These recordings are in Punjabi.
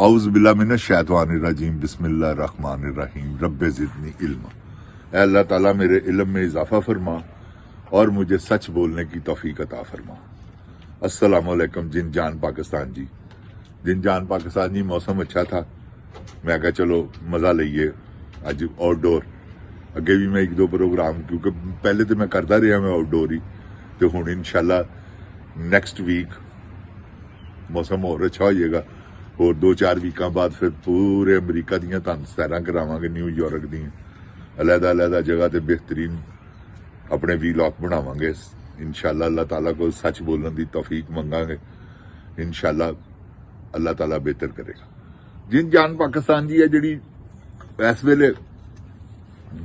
औज़ुबिल्लाहि मिनश्शैतानिर्रजीम बिस्मिल्लाहिर्रहमानिर्रहीम रब्बे ज़िदनी इल्मा। ऐ अल्लाह ताला मेरे इल्म में इजाफा फरमा और मुझे सच बोलने की तौफीक अता फरमा। अस्सलामु अलैकुम जिन जान पाकिस्तान जी। जिन जान पाकिस्तान जी, मौसम अच्छा था, मैं कहा चलो मज़ा लईए अज आउटडोर। अगे भी मैं एक दो प्रोग्राम, क्योंकि पहले तो मैं करता रहा मैं आउटडोर ही, तो हुण इंशाअल्लाह नैक्सट वीक मौसम और अच्छा हो जाएगा। और 2-4 वीकों बाद फिर पूरे अमरीका दियां तुहानूं सैरां करावांगे, न्यूयॉर्क दियां अलग-अलग जगह ते बेहतरीन अपने वीलॉग बनावांगे इंशाअल्लाह। अल्लाह ताला को सच बोलने की तौफीक मंगांगे इंशाअल्लाह। अल्लाह ताला बेहतर करेगा। जिन जान पाकिस्तान जी है जिहड़ी इस वेले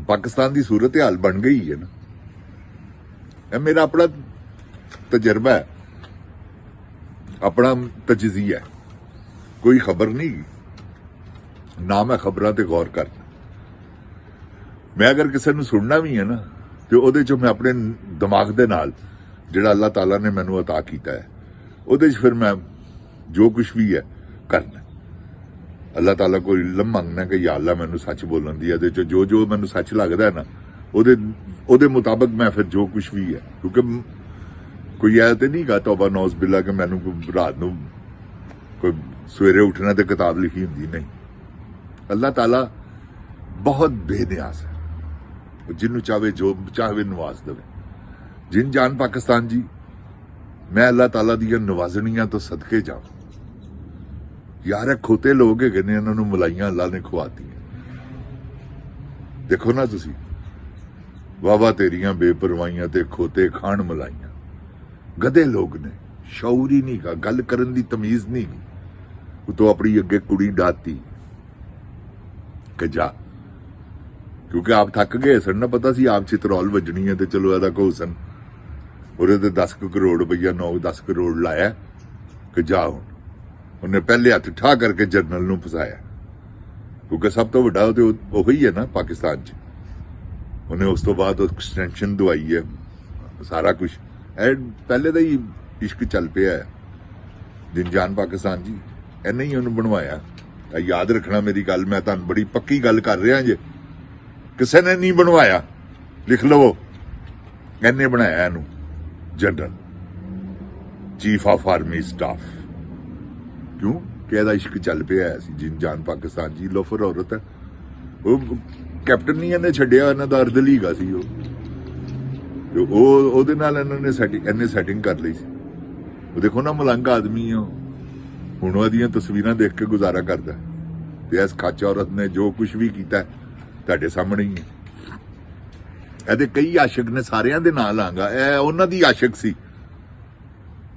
पाकिस्तान की सूरत हाल बन गई है ना, यह मेरा अपना तजर्बा है, अपना तजजिया है, कोई खबर नहीं, ना मैं खबरां ते गौर करना। मैं अगर किसी नूं सुनना भी है ना, तो उहदे चों मैं अपने दिमाग दे नाल जिहड़ा अल्लाह ताला ने मैनूं अता कीता है उहदे च फिर मैं जो कुछ भी है करना। अल्लाह ताला को इल्म मंगना कि या अल्लाह मैनूं सच बोलन दी, इहदे च जो जो मैनूं सच लगदा है ना उहदे मुताबिक मैं फिर जो कुछ भी है, क्योंकि कोई ऐ ते नहीं गा तौबा नौज़ बिल्ला कि मैनूं रात नूं कोई सवेरे उठना ते किताब लिखी हुंदी नहीं। अल्लाह ताला बहुत बेनियाज है, जिन्नू चाहे जो चाहे नवाज दे। जिन जान पाकिस्तान जी, मैं अल्लाह ताला दियां नवाजनियां तो सदके जावां। यार खोते लोग है ने, इन्हां नूं मलाइयां अल्लाह ने खुआती। देखो ना तुसी, वावा तेरियां बेपरवाहियां ते खोते खान मलाइयां। गधे लोग ने, शऊर ही नहीं गा, गल करन दी तमीज नहीं गी। तो अपनी अगे कुड़ी डाती कि जा, क्योंकि आप थक गए सन ना, पता सी आप चितरौल वजनी है, तो चलो एदा घोसन और 10 करोड़ रुपया 9-10 करोड़ लाया कि जा हुण। उन्हें पहले हथ ठा करके जनरल नूं फसाया, क्योंकि सब तो वड्डा तो वही है ना पाकिस्तान च। उन्हें उस तो बाद एक्सटेंशन दवाई है, सारा कुछ पहले का ही इश्क चल पिया है। जिन जान पाकिस्तान जी, इन्हें ही उन्हें बनवाया। याद रखना मेरी गल, मैं तुहानूं बड़ी पक्की गल कर रहा जे, किसी ने नहीं बनवाया, लिख लवो, इन्हें बनाया इनू general chief of army staff. क्यों कि इहदा इश्क चल पिया है। जिन जान पाकिस्तान जी लोफर औरत है, वो कैप्टन नहीं इन्हें छड्डिया, इन्हां दा अर्दलीगा सी ਉਹਦੇ ਨਾਲ ਇਹਨਾਂ ਨੇ ਸੈਟਿੰਗ ਕਰ ਲਈ ਸੀ। ਉਹ ਦੇਖੋ ਨਾ, ਮਲੰਗ ਆਦਮੀ ਆ, ਹੁਣ ਉਹਦੀਆਂ ਤਸਵੀਰਾਂ ਦੇਖ ਕੇ ਗੁਜ਼ਾਰਾ ਕਰਦਾ। ਤੇ ਇਸ ਕੱਚ ਔਰਤ ਨੇ ਜੋ ਕੁਝ ਵੀ ਕੀਤਾ ਤੁਹਾਡੇ ਸਾਹਮਣੇ ਹੀ ਹੈ। ਇਹਦੇ ਕਈ ਆਸ਼ਿਕ ਨੇ, ਸਾਰਿਆਂ ਦੇ ਨਾਂ ਲਾਂਗਾ, ਇਹ ਉਹਨਾਂ ਦੀ ਆਸ਼ਿਕ ਸੀ।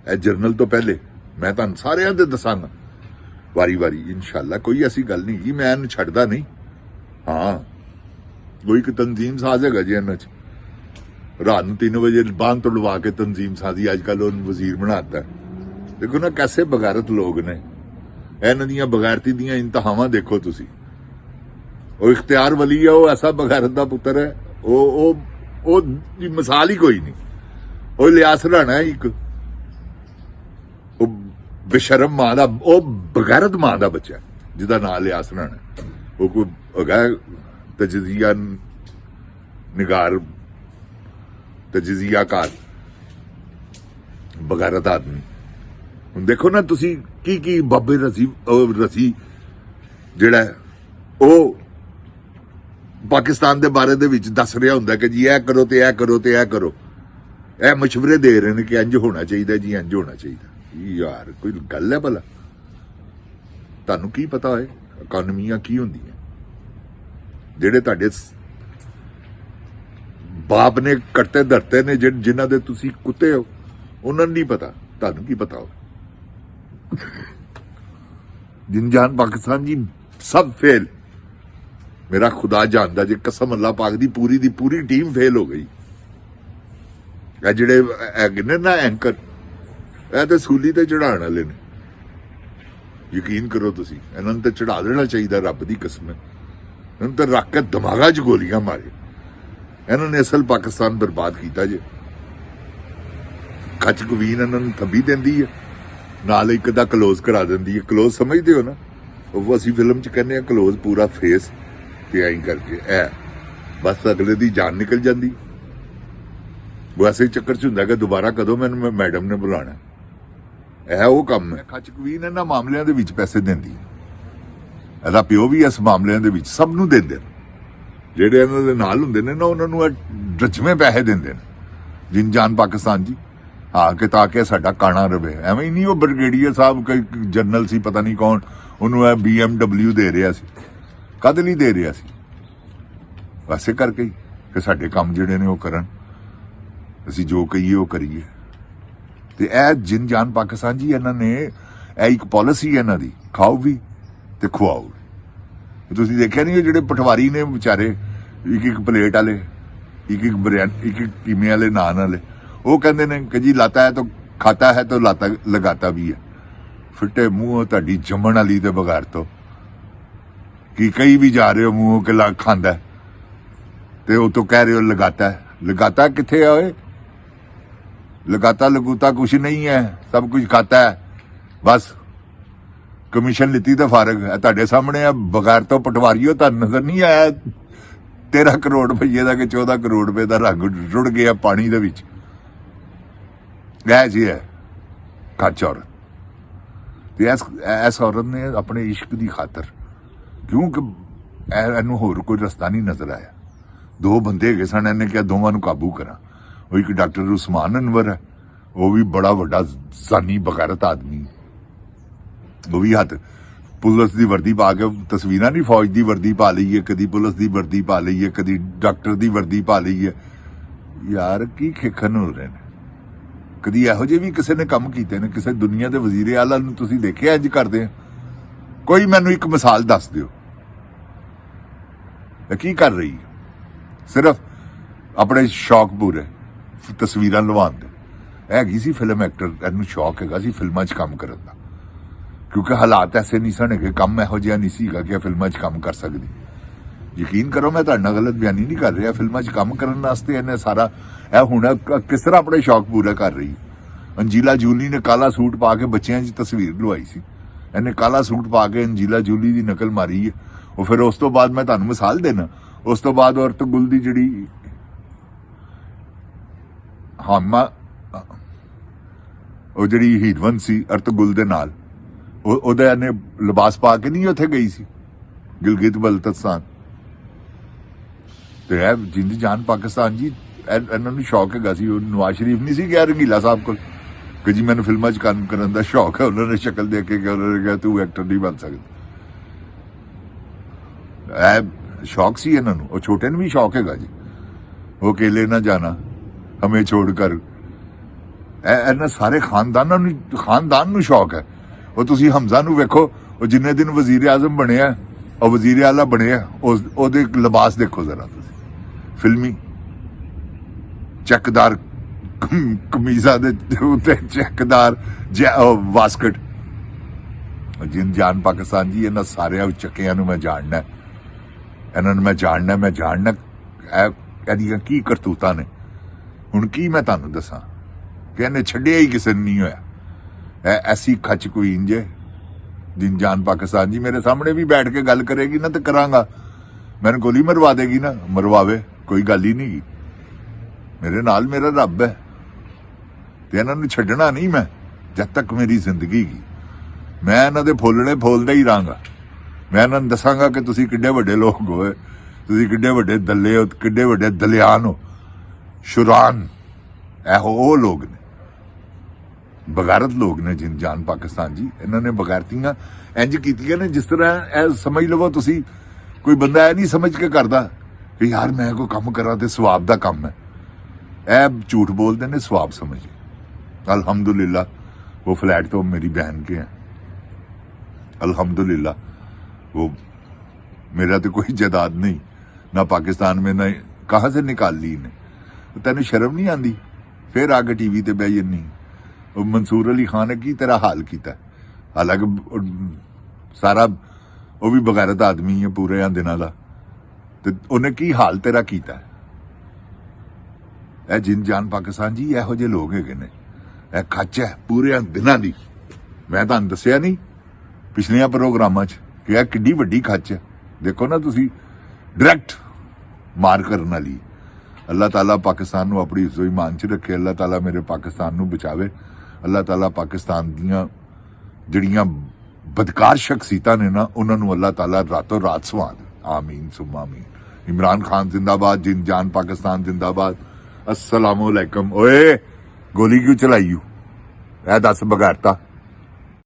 ਇਹ ਜਰਨਲ ਤੋਂ ਪਹਿਲੇ ਮੈਂ ਤੁਹਾਨੂੰ ਸਾਰਿਆਂ ਦੇ ਦੱਸਾਂਗਾ ਵਾਰੀ-ਵਾਰੀ ਇਨਸ਼ਾਅੱਲਾ। ਕੋਈ ਐਸੀ ਗੱਲ ਨਹੀਂ ਜੀ, ਮੈਂ ਇਹਨੂੰ ਛੱਡਦਾ ਨਹੀਂ। ਹਾਂ, ਕੋਈ ਇੱਕ ਤਨਜ਼ੀਮ ਸਾਜ਼ ਹੈਗਾ ਜੀ ਇਹਨਾਂ 'ਚ, रात 3 बजे बांध तोड़वा के तंजीम साजी अजकल वजीर बनाता है। देखो ना कैसे बगैरत लोग ने, इन्हां दियां बगैरती दियां इंतहावां देखो तुसी। वो इख्तियार वली है, वो ऐसा बगैरत दा पुत्र है, वो मिसाल ही कोई नहीं। वो लियास राणा है एक, वो बेशरम मां दा, वो बगैरत मां दा बच्चा जिहदा नाम लियास राणा। वो कोई हैगा तजजिया निगार, तजजियाकार, बगैरत आदमी। हुण देखो ना तुसी की बाबे रसी जिहड़ा ओ पाकिस्तान दे बारे दे विच दस रहा हुंदा कि जी ऐ करो ते ऐ करो ते ऐ करो। ऐ मशवरे दे रहे ने कि इंज होना चाहिए जी, इंज होना चाहिए। यार कोई गल है भला? तुहानूं की पता है इकानमियां की हुंदियां? जिहड़े तुहाडे बाप ने कट्टे धरते ने, जिन्हां दे तुसी कुत्ते हो, उन्हां नूं नहीं पता, तुहानूं की पता हो? जिन जान पाकिस्तान जी सब फेल। मेरा खुदा जानदा जे, कसम अल्लाह पाक दी पूरी टीम फेल हो गई। ए जिहड़े हैगे ने ना एंकर, ए ते सूली ते चढ़ाण वाले ने। यकीन करो तुसी, इन्हां नूं ते चढ़ा देना चाहिए, रब दी कसम। इन्हां ते रख के दिमागा च गोलियां मारे। इन्होंने असल पाकिस्तान बर्बाद किया जे। कच कवीन इन्होंने थब्बी देंदी है, नाल एक दा क्लोज करा देंदी है। क्लोज समझते हो ना, ਉਹ ਅਸੀਂ ਫਿਲਮ 'ਚ ਕਹਿੰਦੇ ਆ ਕਲੋਜ਼ ਪੂਰਾ ਫੇਸ ਤੇ ਐਂ ਕਰਕੇ ਬਸ ਅਗਲੇ ਦੀ ਜਾਨ ਨਿਕਲ ਜਾਂਦੀ। ਵੈਸੇ ਚੱਕਰ 'ਚ ਹੁੰਦਾ ਕਿ ਦੁਬਾਰਾ ਕਦੋਂ ਮੈਨੂੰ ਮੈਡਮ ਨੇ ਬੁਲਾਣਾ। ਉਹ ਕੰਮ ਹੈ। ਖੱਚ ਕਵੀਨ ਇਹਨਾਂ ਮਾਮਲਿਆਂ ਦੇ ਵਿੱਚ ਪੈਸੇ ਦਿੰਦੀ, ਇਹਦਾ ਪਿਓ ਵੀ ਇਸ ਮਾਮਲਿਆਂ ਦੇ ਵਿੱਚ ਸਭ ਨੂੰ ਦਿੰਦੇ ਨੇ। ਜਿਹੜੇ ਇਹਨਾਂ ਦੇ ਨਾਲ ਹੁੰਦੇ ਨੇ ਨਾ ਉਹਨਾਂ ਨੂੰ ਡਰਜਵੇਂ ਪੈਸੇ ਦਿੰਦੇ ਨੇ। ਜਿਨ ਜਾਨ ਪਾਕਿਸਤਾਨ ਜੀ ਕਿ ਤਾਂ ਕਿ ਸਾਡਾ ਕਾਣਾ ਰਵੇ। ਐਵੇਂ ਹੀ ਨਹੀਂ ਉਹ ਬ੍ਰਿਗੇਡੀਅਰ ਸਾਹਿਬ ਕੋਈ ਜਨਰਲ ਸੀ ਪਤਾ ਨਹੀਂ ਕੌਣ, ਉਹਨੂੰ ਇਹ BMW ਦੇ ਰਿਹਾ ਸੀ। ਕਦ ਲਈ ਦੇ ਰਿਹਾ ਸੀ? ਵੈਸੇ ਕਰਕੇ ਹੀ ਕਿ ਸਾਡੇ ਕੰਮ ਜਿਹੜੇ ਨੇ ਉਹ ਕਰਨ, ਅਸੀਂ ਜੋ ਕਹੀਏ ਉਹ ਕਰੀਏ। ਤੇ ਇਹ ਜਿਨ ਜਾਨ ਪਾਕਿਸਤਾਨ ਜੀ ਇਹਨਾਂ ਨੇ ਇਹ ਇੱਕ ਪਾਲਿਸੀ ਹੈ ਇਹਨਾਂ ਦੀ, ਖਾਓ ਵੀ ਤੇ ਖਵਾਓ ਵੀ। ਤੁਸੀਂ ਦੇਖਿਆ ਨਹੀਂ ਜਿਹੜੇ ਪਟਵਾਰੀ ਨੇ ਵਿਚਾਰੇ ਇੱਕ ਪਲੇਟ ਵਾਲੇ, ਇੱਕ ਬਿਰਿਆਨੀ, ਇੱਕ ਕੀਮੇ ਵਾਲੇ, ਨਾਨ ਵਾਲੇ, ਉਹ ਕਹਿੰਦੇ ਨੇ ਕਿ ਜੀ ਲਾਤਾ ਹੈ ਤਾਂ ਖਾਤਾ ਹੈ ਤਾਂ ਲਾਤਾ ਲਗਾਤਾ ਵੀ ਹੈ। ਫਿੱਟੇ ਮੂੰਹ ਤੁਹਾਡੀ ਜੰਮਣ ਵਾਲੀ ਦੇ ਬਗੈਰ ਤੋਂ ਕਿ ਕਈ ਵੀ ਜਾ ਰਹੇ ਹੋ ਮੂੰਹ ਕਿ ਲਾ ਖਾਂਦਾ ਤੇ ਉਹ ਤੋਂ ਕਹਿ ਰਹੇ ਹੋ ਲਗਾਤਾ ਹੈ। ਲਗਾਤਾ ਕਿੱਥੇ ਹੈ ਓਏ? ਲਗਾਤਾ ਲਗੂਤਾ ਕੁਛ ਨਹੀਂ ਹੈ, ਸਭ ਕੁਝ ਖਾਤਾ ਹੈ। ਬਸ ਕਮਿਸ਼ਨ ਲਿੱਤੀ ਤਾਂ ਫਾਰਗ ਹੈ। ਤੁਹਾਡੇ ਸਾਹਮਣੇ ਆ ਬਗੈਰ ਤੋਂ ਪਟਵਾਰੀਓ ਤੁਹਾਨੂੰ ਨਜ਼ਰ ਨਹੀਂ ਆਇਆ 13 ਕਰੋੜ ਰੁਪਏ ਦਾ ਕਿ 14 ਕਰੋੜ ਰੁਪਏ ਦਾ ਰੰਗ ਰੁੜ ਗਿਆ ਪਾਣੀ ਦੇ ਵਿੱਚ। ਇਹ ਜੀ ਹੈ ਕੱਚ ਔਰਤ। ਤੇ ਇਸ ਔਰਤ ਨੇ ਆਪਣੇ ਇਸ਼ਕ ਦੀ ਖਾਤਰ, ਕਿਉਂਕਿ ਇਹਨੂੰ ਹੋਰ ਕੋਈ ਰਸਤਾ ਨਹੀਂ ਨਜ਼ਰ ਆਇਆ। ਦੋ ਬੰਦੇ ਹੈਗੇ ਸਨ, ਇਹਨੇ ਕਿਹਾ ਦੋਵਾਂ ਨੂੰ ਕਾਬੂ ਕਰਾਂ। ਉਹ ਇੱਕ ਡਾਕਟਰ ਉਸਮਾਨ ਅਨਵਰ ਹੈ, ਉਹ ਵੀ ਬੜਾ ਵੱਡਾ ਜ਼ਾਨੀ ਬਗੈਰਤ ਆਦਮੀ। ਉਹ ਵੀ ਹੱਥ ਪੁਲਿਸ ਦੀ ਵਰਦੀ ਪਾ ਕੇ, ਤਸਵੀਰਾਂ ਨਹੀਂ, ਫੌਜ ਦੀ ਵਰਦੀ ਪਾ ਲਈ ਹੈ, ਕਦੀ ਪੁਲਿਸ ਦੀ ਵਰਦੀ ਪਾ ਲਈ ਹੈ, ਕਦੀ ਡਾਕਟਰ ਦੀ ਵਰਦੀ ਪਾ ਲਈ ਹੈ। ਯਾਰ ਕੀ ਖੇਖਣ ਹੋ ਰਹੇ ਨੇ। ਕਦੀ ਇਹੋ ਜਿਹੇ ਵੀ ਕਿਸੇ ਨੇ ਕੰਮ ਕੀਤੇ ਨੇ? ਕਿਸੇ ਦੁਨੀਆ ਦੇ ਵਜ਼ੀਰ ਆਲਾ ਨੂੰ ਤੁਸੀਂ ਦੇਖਿਆ ਇੰਜ ਕਰਦੇ ਆ? ਕੋਈ ਮੈਨੂੰ ਇੱਕ ਮਿਸਾਲ ਦੱਸ ਦਿਓ। ਇਹ ਕੀ ਕਰ ਰਹੀ ਹੈ? ਸਿਰਫ ਆਪਣੇ ਸ਼ੌਕ ਪੂਰੇ ਤਸਵੀਰਾਂ ਲਵਾਉਣ ਦੇ। ਹੈਗੀ ਸੀ ਫਿਲਮ ਐਕਟਰ, ਇਹਨੂੰ ਸ਼ੌਕ ਹੈਗਾ ਸੀ ਫਿਲਮਾਂ 'ਚ ਕੰਮ ਕਰਨ ਦਾ, ਕਿਉਂਕਿ ਹਾਲਾਤ ਐਸੇ ਨਹੀਂ ਸਨ ਕਿ ਕੰਮ ਇਹੋ ਜਿਹਾ ਨਹੀਂ ਸੀਗਾ ਕਿ ਫਿਲਮਾਂ 'ਚ ਕੰਮ ਕਰ ਸਕਦੀ। ਯਕੀਨ ਕਰੋ ਮੈਂ ਤੁਹਾਡੇ ਨਾਲ ਗਲਤ ਬਿਆਨੀ ਨਹੀਂ ਕਰ ਰਿਹਾ। ਫਿਲਮਾਂ 'ਚ ਕੰਮ ਕਰਨ ਵਾਸਤੇ ਇਹਨੇ ਸਾਰਾ ਇਹ ਹੁਣ ਕਿਸ ਤਰ੍ਹਾਂ ਆਪਣੇ ਸ਼ੌਕ ਪੂਰਾ ਕਰ ਰਹੀ। ਅੰਜੀਲਾ ਜੂਲੀ ਨੇ ਕਾਲਾ ਸੂਟ ਪਾ ਕੇ ਬੱਚਿਆਂ 'ਚ ਤਸਵੀਰ ਲਵਾਈ ਸੀ। ਇਹਨੇ ਕਾਲਾ ਸੂਟ ਪਾ ਕੇ ਅੰਜੀਲਾ ਜੂਲੀ ਦੀ ਨਕਲ ਮਾਰੀ ਹੈ। ਉਹ ਫਿਰ ਉਸ ਤੋਂ ਬਾਅਦ ਮੈਂ ਤੁਹਾਨੂੰ ਮਿਸਾਲ ਦੇਣਾ, ਉਸ ਤੋਂ ਬਾਅਦ ਔਰਤ ਗੁਲ ਦੀ ਜਿਹੜੀ ਹਾਮਾ, ਉਹ ਜਿਹੜੀ ਹੀਰਵਨ ਸੀ ਅਰਤਗੁਲ ਦੇ ਨਾਲ, ਉਹਦਾ ਇਹਨੇ ਲਿਬਾਸ ਪਾ ਕੇ ਨਹੀਂ ਉੱਥੇ ਗਈ ਸੀ ਗਿਲਗਿਤ ਬਲਤਿਸਤਾਨ। ਤੇ ਇਹ ਜਿੰਦੀ ਜਾਨ ਪਾਕਿਸਤਾਨ ਜੀ, ਇਹਨਾਂ ਨੂੰ ਸ਼ੌਕ ਹੈਗਾ ਸੀ। ਉਹ ਨਵਾਜ਼ ਸ਼ਰੀਫ ਨਹੀਂ ਸੀ ਗਿਆ ਰੰਗੀਲਾ ਸਾਹਿਬ ਕੋਲ ਕਿ ਜੀ ਮੈਨੂੰ ਫਿਲਮਾਂ 'ਚ ਕੰਮ ਕਰਨ ਦਾ ਸ਼ੌਕ ਹੈ। ਉਹਨਾਂ ਨੇ ਸ਼ਕਲ ਦੇਖ ਕੇ ਉਹਨਾਂ ਨੇ ਕਿਹਾ ਤੂੰ ਐਕਟਰ ਨਹੀਂ ਬਣ ਸਕਦਾ। ਇਹ ਸ਼ੌਕ ਸੀ ਇਹਨਾਂ ਨੂੰ। ਉਹ ਛੋਟੇ ਨੂੰ ਵੀ ਸ਼ੌਕ ਹੈਗਾ ਜੀ, ਉਹ ਅਕੇਲੇ ਨਾ ਜਾਣਾ ਹਮੇ ਛੋੜ ਕਰ। ਇਹਨਾਂ ਸਾਰੇ ਖਾਨਦਾਨ ਨੂੰ ਸ਼ੌਕ ਹੈ। ਉਹ ਤੁਸੀਂ ਹਮਜ਼ਾ ਨੂੰ ਵੇਖੋ, ਉਹ ਜਿੰਨੇ ਦਿਨ ਵਜ਼ੀਰ ਆਜ਼ਮ ਬਣਿਆ, ਉਹ ਵਜ਼ੀਰ ਆਲਾ ਬਣਿਆ, ਉਹਦੇ ਲਿਬਾਸ ਦੇਖੋ ਜ਼ਰਾ ਤੁਸੀਂ, ਫਿਲਮੀ ਚੱਕਦਾਰ ਕਮੀਜ਼ਾਂ ਦੇ ਉੱਤੇ ਚੱਕਦਾਰ ਵਾਸਕਟ। ਜਿਨ ਜਾਨ ਪਾਕਿਸਤਾਨ ਜੀ, ਇਹਨਾਂ ਸਾਰਿਆਂ ਚੱਕਿਆਂ ਨੂੰ ਮੈਂ ਜਾਣਨਾ, ਇਹਨਾਂ ਨੂੰ ਮੈਂ ਜਾਣਨਾ ਇਹਦੀਆਂ ਕੀ ਕਰਤੂਤਾਂ ਨੇ। ਹੁਣ ਕੀ ਮੈਂ ਤੁਹਾਨੂੰ ਦੱਸਾਂ ਕਿ ਇਹਨੇ ਛੱਡਿਆ ਹੀ ਕਿਸੇ ਨੂੰ ਨਹੀਂ ਹੋਇਆ। ਐਸੀ ਖੱਚ ਕੁਈਨ ਜੇ ਜਿਨ ਜਾਨ ਪਾਕਿਸਤਾਨ ਜੀ ਮੇਰੇ ਸਾਹਮਣੇ ਵੀ ਬੈਠ ਕੇ ਗੱਲ ਕਰੇਗੀ ਨਾ ਤੇ ਕਰਾਂਗਾ। ਮੈਨੂੰ ਗੋਲੀ ਮਰਵਾ ਦੇਗੀ ਨਾ, ਮਰਵਾਵੇ, ਕੋਈ ਗੱਲ ਹੀ ਨਹੀਂ। ਮੇਰੇ ਨਾਲ ਮੇਰਾ ਰੱਬ ਹੈ ਤੇ ਇਹਨਾਂ ਨੂੰ ਛੱਡਣਾ ਨਹੀਂ ਮੈਂ ਜਦ ਤੱਕ ਮੇਰੀ ਜ਼ਿੰਦਗੀ ਗਈ। ਮੈਂ ਇਹਨਾਂ ਦੇ ਫੁੱਲਣੇ ਫੋਲਦਾ ਹੀ ਰਹਾਂਗਾ। ਮੈਂ ਇਹਨਾਂ ਨੂੰ ਦੱਸਾਂਗਾ ਕਿ ਤੁਸੀਂ ਕਿੱਡੇ ਵੱਡੇ ਲੋਕ ਹੋਏ, ਤੁਸੀਂ ਕਿੱਡੇ ਵੱਡੇ ਦੱਲੇ ਹੋ, ਕਿੱਡੇ ਵੱਡੇ ਦਲਿਆਨ ਹੋ। ਸ਼ੁਰਾਨ ਇਹੋ ਉਹ ਲੋਕ ਨੇ, ਬਗੈਰਤ ਲੋਕ ਨੇ ਜਿਨ ਜਾਨ ਪਾਕਿਸਤਾਨ ਜੀ। ਇਹਨਾਂ ਨੇ ਬਗੈਰਤੀਆਂ ਇੰਜ ਕੀਤੀਆਂ ਨੇ ਜਿਸ ਤਰ੍ਹਾਂ ਇਹ ਸਮਝ ਲਵੋ ਤੁਸੀਂ ਕੋਈ ਬੰਦਾ ਇਹ ਨਹੀਂ ਸਮਝ ਕੇ ਕਰਦਾ ਕਿ ਯਾਰ ਮੈਂ ਕੋਈ ਕੰਮ ਕਰਾਂ ਤੇ ਸਵਾਬ ਦਾ ਕੰਮ ਹੈ। ਇਹ ਝੂਠ ਬੋਲਦੇ ਨੇ ਸਵਾਬ ਸਮਝ। अल्हम्दुलिल्लाह वो फ्लैट तो मेरी बहन के हैं, अल्हम्दुलिल्लाह। वो मेरा तो कोई जायदाद नहीं, ना पाकिस्तान में, ना कहाँ से निकाल ली इन्हें। तेन शर्म नहीं आती? फिर आगे टीवी ते बह जन्नी। मंसूर अली खान ने की तेरा हाल किया, हालांकि सारा वो भी बगैरत आदमी है पूरे दिनों का, तो उन्हें की हाल तेरा किया। ਇਹ ਜਿਨ ਜਾਨ ਪਾਕਿਸਤਾਨ ਜੀ ਇਹੋ ਜਿਹੇ ਲੋਕ ਹੈਗੇ ਨੇ। ਇਹ ਖੱਚ ਹੈ ਪੂਰੇ ਦਿਨਾਂ ਦੀ। ਮੈਂ ਤੁਹਾਨੂੰ ਦੱਸਿਆ ਨਹੀਂ ਪਿਛਲੀਆਂ ਪ੍ਰੋਗਰਾਮਾਂ 'ਚ ਕਿ ਇਹ ਕਿੱਡੀ ਵੱਡੀ ਖੱਚ ਹੈ। ਦੇਖੋ ਨਾ ਤੁਸੀਂ, ਡਾਇਰੈਕਟ ਮਾਰ ਕਰਨ ਵਾਲੀ। ਅੱਲਾਹ ਤਾਲਾ ਪਾਕਿਸਤਾਨ ਨੂੰ ਆਪਣੀ ਇੱਜ਼ੋ ਈਮਾਨ 'ਚ ਰੱਖੇ। ਅੱਲਾਹ ਤਾਲਾ ਮੇਰੇ ਪਾਕਿਸਤਾਨ ਨੂੰ ਬਚਾਵੇ। ਅੱਲਾਹ ਤਾਲਾ ਪਾਕਿਸਤਾਨ ਦੀਆਂ ਜਿਹੜੀਆਂ ਬਦਕਾਰ ਸ਼ਖਸੀਅਤਾਂ ਨੇ ਨਾ, ਉਹਨਾਂ ਨੂੰ ਅੱਲਾਹ ਤਾਲਾ ਰਾਤੋਂ ਰਾਤ ਸਵਾਦ। ਆਮੀਨ ਸੁਮਾ ਆਮੀਨ। इमरान खान जिंदाबाद, जिन जान पाकिस्तान जिंदाबाद। अस्सलामुअलैकुम। ओए गोली क्यों चलाई? ऐ दस बगैरता।